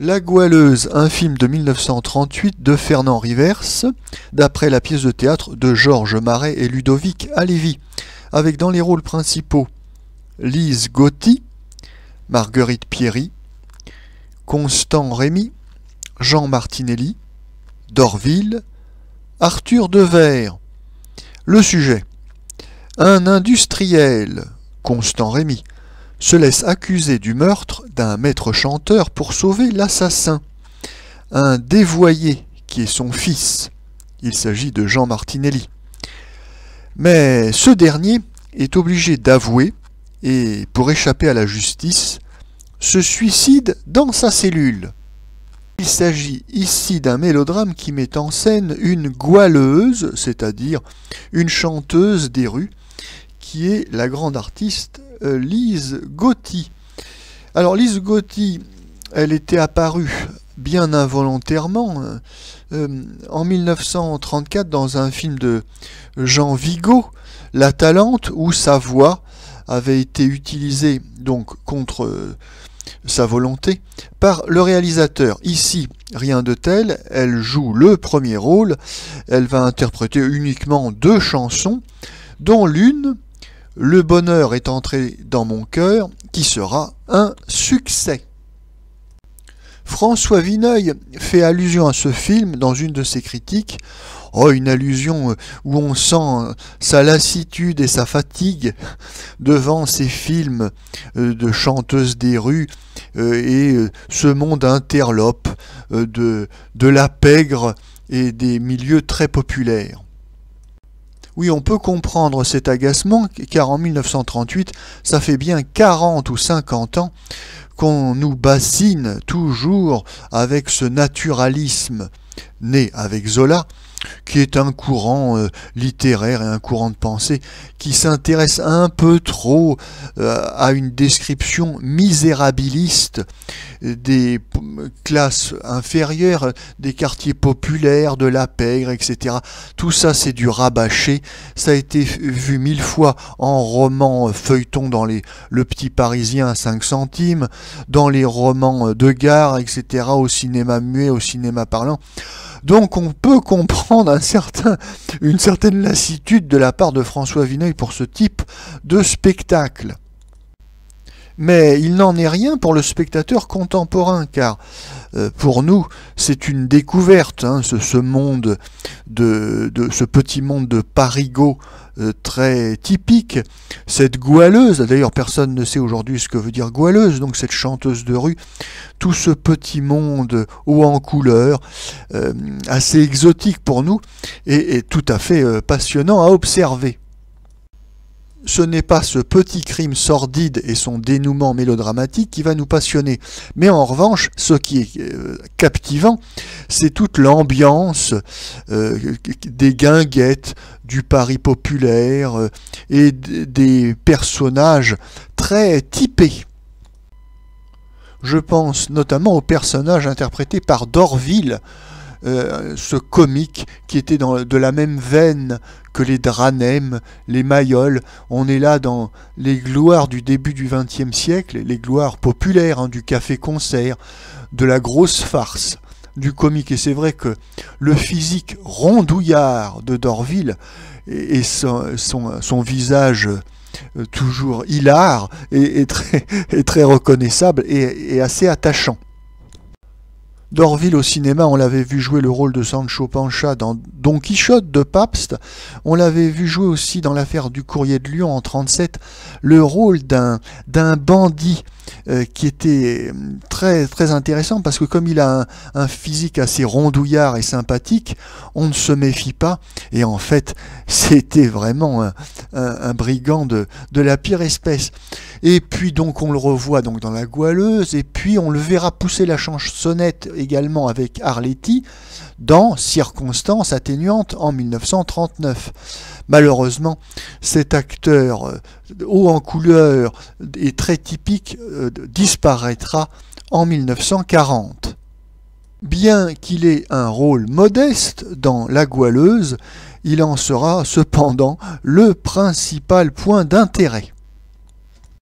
La Goualeuse, un film de 1938 de Fernand Rivers, d'après la pièce de théâtre de Georges Marais et Ludovic Halévy, avec dans les rôles principaux Lise Gotti, Marguerite Pierry, Constant Rémy, Jean Martinelli, Dorville, Arthur Devers. Le sujet: un industriel, Constant Rémy, se laisse accuser du meurtre d'un maître chanteur pour sauver l'assassin, un dévoyé qui est son fils. Il s'agit de Jean Martinelli. Mais ce dernier est obligé d'avouer et, pour échapper à la justice, se suicide dans sa cellule. Il s'agit ici d'un mélodrame qui met en scène une goualeuse, c'est-à-dire une chanteuse des rues, qui est la grande artiste Lise Gotti. Alors Lise Gotti, elle était apparue bien involontairement en 1934 dans un film de Jean Vigo, La Talente, où sa voix avait été utilisée donc contre sa volonté par le réalisateur. Ici, rien de tel, elle joue le premier rôle, elle va interpréter uniquement 2 chansons, dont l'une, Le bonheur est entré dans mon cœur, qui sera un succès. François Vineuil fait allusion à ce film dans une de ses critiques. Oh, une allusion où on sent sa lassitude et sa fatigue devant ces films de chanteuses des rues et ce monde interlope de la pègre et des milieux très populaires. Oui, on peut comprendre cet agacement, car en 1938, ça fait bien 40 ou 50 ans qu'on nous bassine toujours avec ce naturalisme né avec Zola, qui est un courant littéraire et un courant de pensée qui s'intéresse un peu trop à une description misérabiliste des classes inférieures, des quartiers populaires, de la pègre, etc. Tout ça, c'est du rabâché. Ça a été vu 1000 fois en romans feuilletons dans Le Petit Parisien à 5 centimes, dans les romans de gare, etc., au cinéma muet, au cinéma parlant. Donc on peut comprendre une certaine lassitude de la part de François Vineuil pour ce type de spectacle. Mais il n'en est rien pour le spectateur contemporain, car pour nous, c'est une découverte, ce monde ce petit monde de parigot très typique, cette goualeuse, d'ailleurs personne ne sait aujourd'hui ce que veut dire goualeuse, donc cette chanteuse de rue, tout ce petit monde haut en couleur, assez exotique pour nous, et tout à fait passionnant à observer. Ce n'est pas ce petit crime sordide et son dénouement mélodramatique qui va nous passionner. Mais en revanche, ce qui est captivant, c'est toute l'ambiance des guinguettes, du Paris populaire et des personnages très typés. Je pense notamment aux personnages interprétés par Dorville, ce comique qui était de la même veine que les Dranem, les Mayol. On est là dans les gloires du début du XXe siècle, les gloires populaires du café-concert, de la grosse farce, du comique. Et c'est vrai que le physique rondouillard de Dorville et son visage toujours hilar est très reconnaissable et assez attachant. Dorville au cinéma, on l'avait vu jouer le rôle de Sancho Panza dans Don Quichotte de Pabst. On l'avait vu jouer aussi dans l'affaire du Courrier de Lyon en 1937, le rôle d'un bandit qui était très intéressant parce que comme il a un physique assez rondouillard et sympathique, on ne se méfie pas et en fait c'était vraiment un brigand de la pire espèce. Et puis donc on le revoit donc dans La Goualeuse et puis on le verra pousser la chansonnette également avec Arletty dans Circonstances atténuantes en 1939. Malheureusement, cet acteur haut en couleur et très typique disparaîtra en 1940. Bien qu'il ait un rôle modeste dans La Goualeuse, il en sera cependant le principal point d'intérêt.